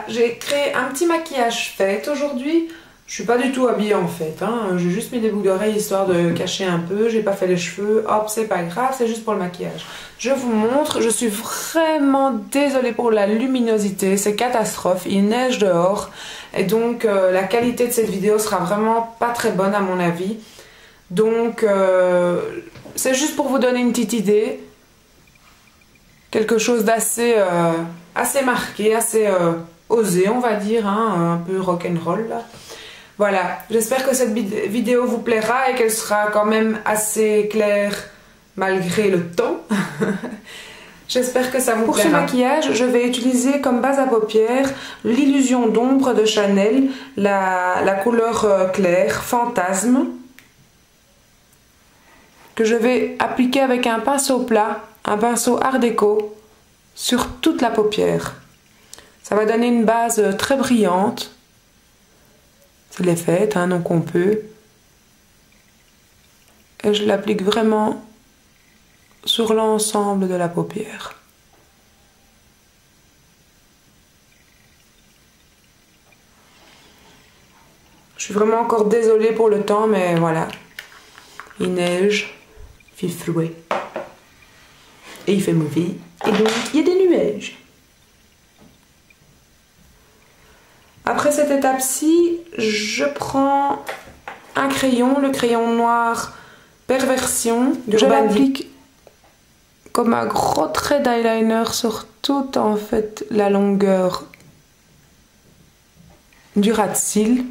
Voilà, j'ai créé un petit maquillage fête aujourd'hui. Je suis pas du tout habillée en fait, hein. J'ai juste mis des boucles d'oreilles histoire de cacher un peu. J'ai pas fait les cheveux, hop, c'est pas grave, c'est juste pour le maquillage. Je vous montre, je suis vraiment désolée pour la luminosité, c'est catastrophe, il neige dehors. Et donc la qualité de cette vidéo sera vraiment pas très bonne à mon avis. Donc c'est juste pour vous donner une petite idée. Quelque chose d'assez assez marqué, assez osé on va dire, hein, un peu rock'n'roll là. Voilà, j'espère que cette vidéo vous plaira et qu'elle sera quand même assez claire malgré le temps. J'espère que ça vous plaira. Pour ce maquillage, je vais utiliser comme base à paupières l'illusion d'ombre de Chanel, la couleur claire, Fantasme, que je vais appliquer avec un pinceau plat, un pinceau art déco, sur toute la paupière. Ça va donner une base très brillante. C'est les fêtes, hein, donc on peut. Et je l'applique vraiment sur l'ensemble de la paupière. Je suis vraiment encore désolée pour le temps, mais voilà. Il neige, il fait froid. Et il fait mauvais. Et donc, il y a des nuages. Après cette étape-ci, je prends un crayon, le crayon noir Perversion. Je l'applique comme un gros trait d'eyeliner sur toute en fait la longueur du ras de cils.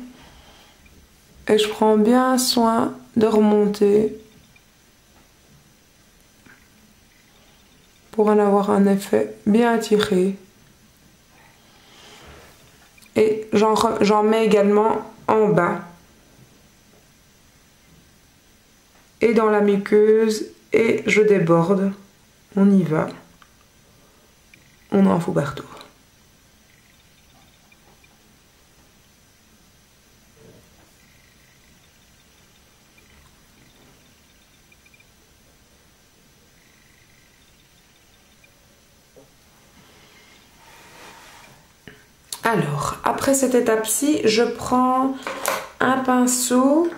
Et je prends bien soin de remonter pour en avoir un effet bien tiré. Et j'en mets également en bas. Et dans la muqueuse. Et je déborde. On y va. On en fout partout. Alors, après cette étape-ci, je prends un pinceau.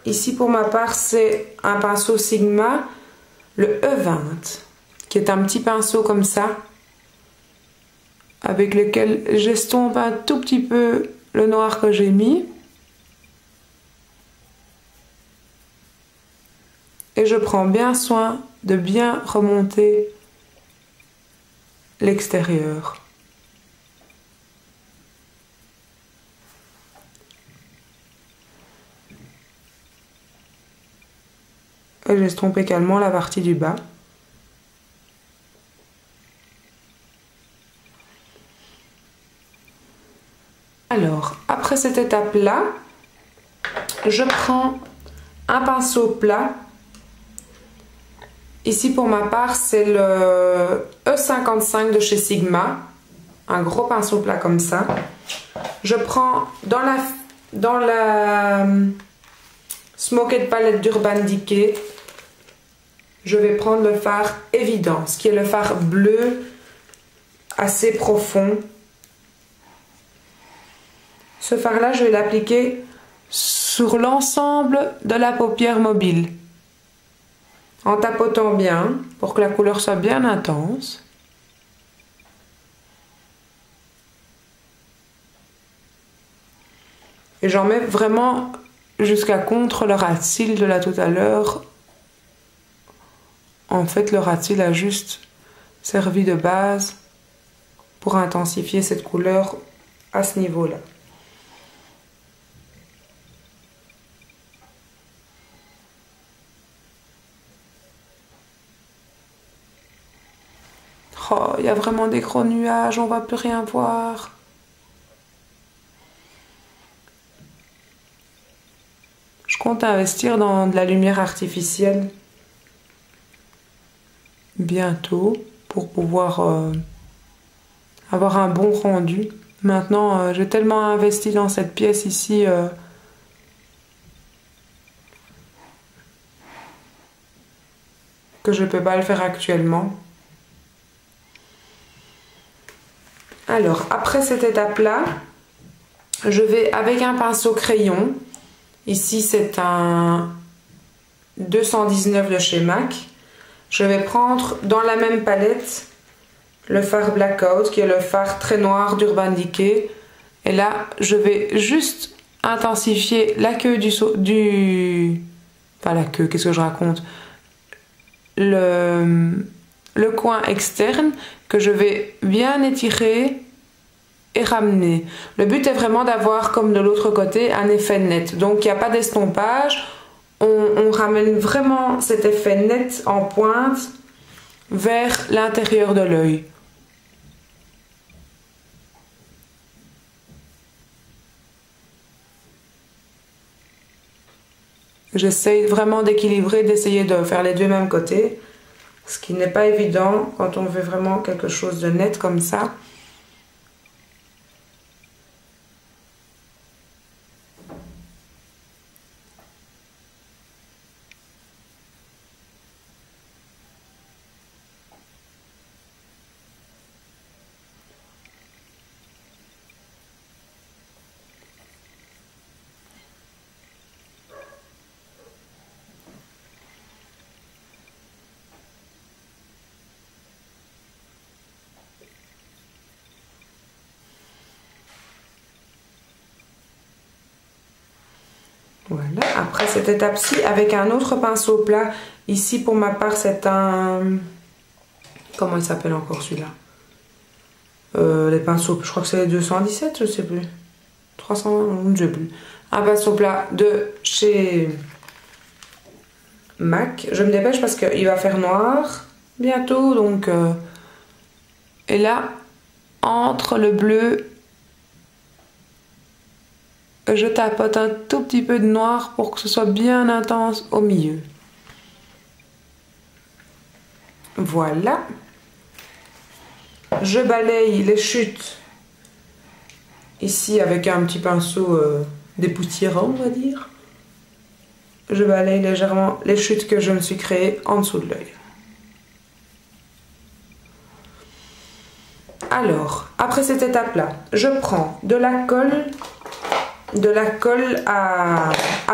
Ici, pour ma part, c'est un pinceau Sigma, le E20, qui est un petit pinceau comme ça, avec lequel j'estompe un tout petit peu le noir que j'ai mis. Et je prends bien soin de bien remonter l'extérieur. Et j'estompe également la partie du bas. Alors, après cette étape-là, je prends un pinceau plat. Ici, pour ma part, c'est le E55 de chez Sigma. Un gros pinceau plat comme ça. Je prends dans la Smoked Palette d'Urban Decay, je vais prendre le fard Évidence, qui est le fard bleu assez profond. Ce fard-là, je vais l'appliquer sur l'ensemble de la paupière mobile, en tapotant bien pour que la couleur soit bien intense. Et j'en mets vraiment jusqu'à contre le ras de cils de là tout à l'heure. En fait, le ras de cils a juste servi de base pour intensifier cette couleur à ce niveau-là. Oh, il y a vraiment des gros nuages, on va plus rien voir. Je compte investir dans de la lumière artificielle bientôt pour pouvoir avoir un bon rendu. Maintenant, j'ai tellement investi dans cette pièce ici que je ne peux pas le faire actuellement. Alors, après cette étape-là, je vais avec un pinceau crayon. Ici, c'est un 219 de chez MAC. Je vais prendre dans la même palette le fard Blackout, qui est le fard très noir d'Urban Decay. Et là, je vais juste intensifier la queue Enfin, la queue, qu'est-ce que je raconte? Le coin externe que je vais bien étirer et ramener. Le but est vraiment d'avoir, comme de l'autre côté, un effet net. Donc, il n'y a pas d'estompage. On ramène vraiment cet effet net en pointe vers l'intérieur de l'œil. J'essaye vraiment d'équilibrer, d'essayer de faire les deux mêmes côtés, ce qui n'est pas évident quand on veut vraiment quelque chose de net comme ça. Voilà, après cette étape-ci, avec un autre pinceau plat, ici pour ma part c'est un... Comment il s'appelle encore celui-là? Les pinceaux, je crois que c'est les 217, je sais plus. 300, je ne sais plus. Un pinceau plat de chez MAC. Je me dépêche parce qu'il va faire noir bientôt, donc... Et là, entre le bleu... Je tapote un tout petit peu de noir pour que ce soit bien intense au milieu. Voilà. Je balaye les chutes ici avec un petit pinceau dépoussiérant, on va dire. Je balaye légèrement les chutes que je me suis créées en dessous de l'œil. Alors, après cette étape-là, je prends de la colle à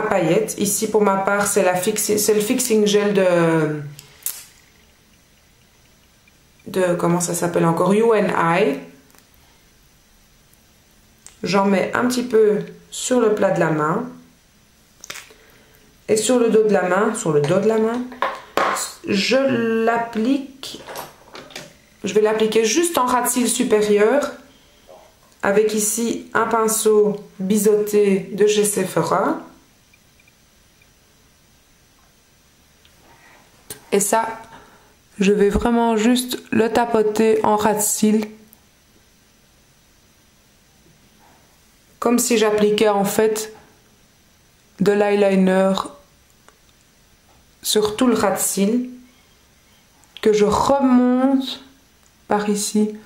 paillettes. Ici, pour ma part, c'est le fixing gel de comment ça s'appelle encore, UNI. J'en mets un petit peu sur le plat de la main et sur le dos de la main, je l'applique. Je vais l'appliquer juste en ras de cils supérieur avec ici un pinceau biseauté de chez Sephora. Et ça, je vais vraiment juste le tapoter en ras de cils. Comme si j'appliquais en fait de l'eyeliner sur tout le ras de cils. Que je remonte par ici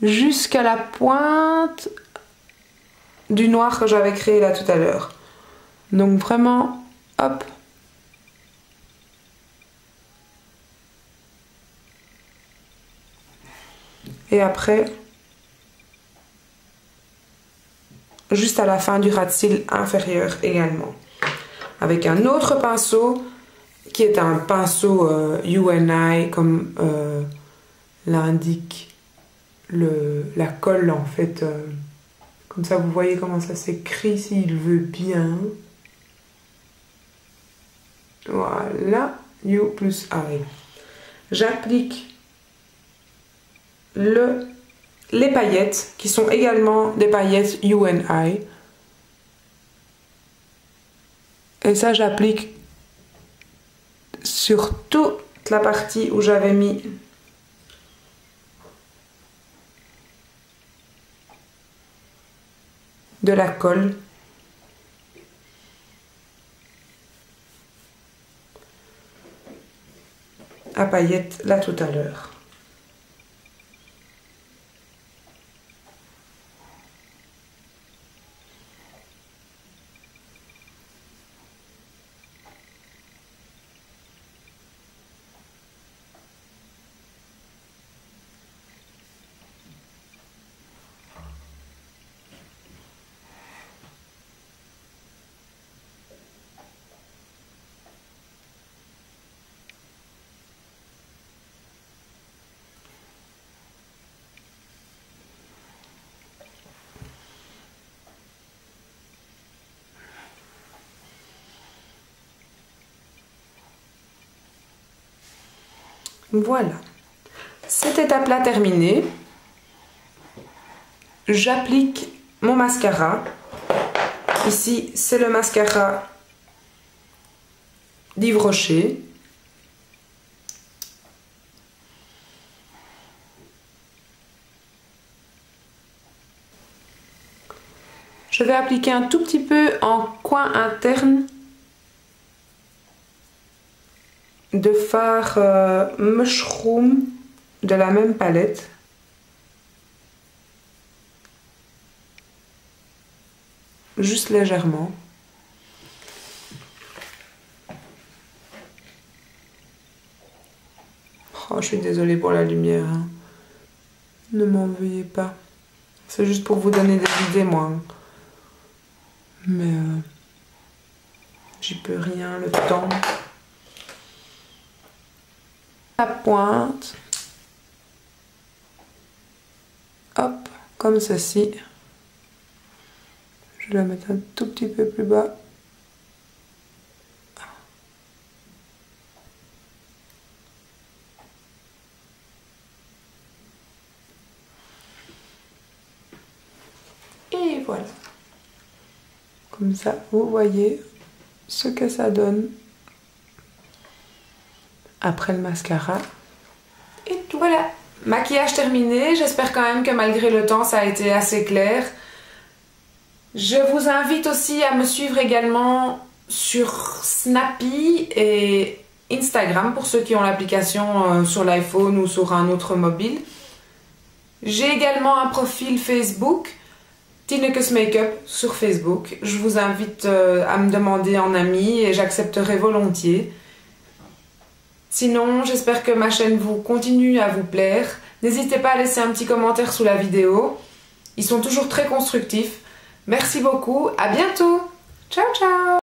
jusqu'à la pointe du noir que j'avais créé là tout à l'heure. Donc vraiment, hop. Et après, juste à la fin du ras de cils inférieur également. Avec un autre pinceau, qui est un pinceau UNI, comme l'indique la colle en fait. Comme ça, vous voyez comment ça s'écrit s'il veut bien. Voilà, U plus I. J'applique les paillettes, qui sont également des paillettes UNI. Et ça, j'applique sur toute la partie où j'avais mis de la colle. À paillettes là tout à l'heure. Voilà. Cette étape-là terminée, j'applique mon mascara. Ici, c'est le mascara d'Yves Rocher. Je vais appliquer un tout petit peu en coin interne de fard Mushroom de la même palette. Juste légèrement. Oh, je suis désolée pour la lumière. Hein. Ne m'en veuillez pas. C'est juste pour vous donner des idées, moi. Mais j'y peux rien, le temps. La pointe. Hop, comme ceci. Je vais la mettre un tout petit peu plus bas. Et voilà. Comme ça, vous voyez ce que ça donne après le mascara. Et tout, voilà. Maquillage terminé. J'espère quand même que malgré le temps, ça a été assez clair. Je vous invite aussi à me suivre également sur Snappy et Instagram pour ceux qui ont l'application sur l'iPhone ou sur un autre mobile. J'ai également un profil Facebook, Tineke Makeup sur Facebook. Je vous invite à me demander en ami et j'accepterai volontiers. Sinon, j'espère que ma chaîne vous continue à vous plaire. N'hésitez pas à laisser un petit commentaire sous la vidéo. Ils sont toujours très constructifs. Merci beaucoup, à bientôt. Ciao, ciao.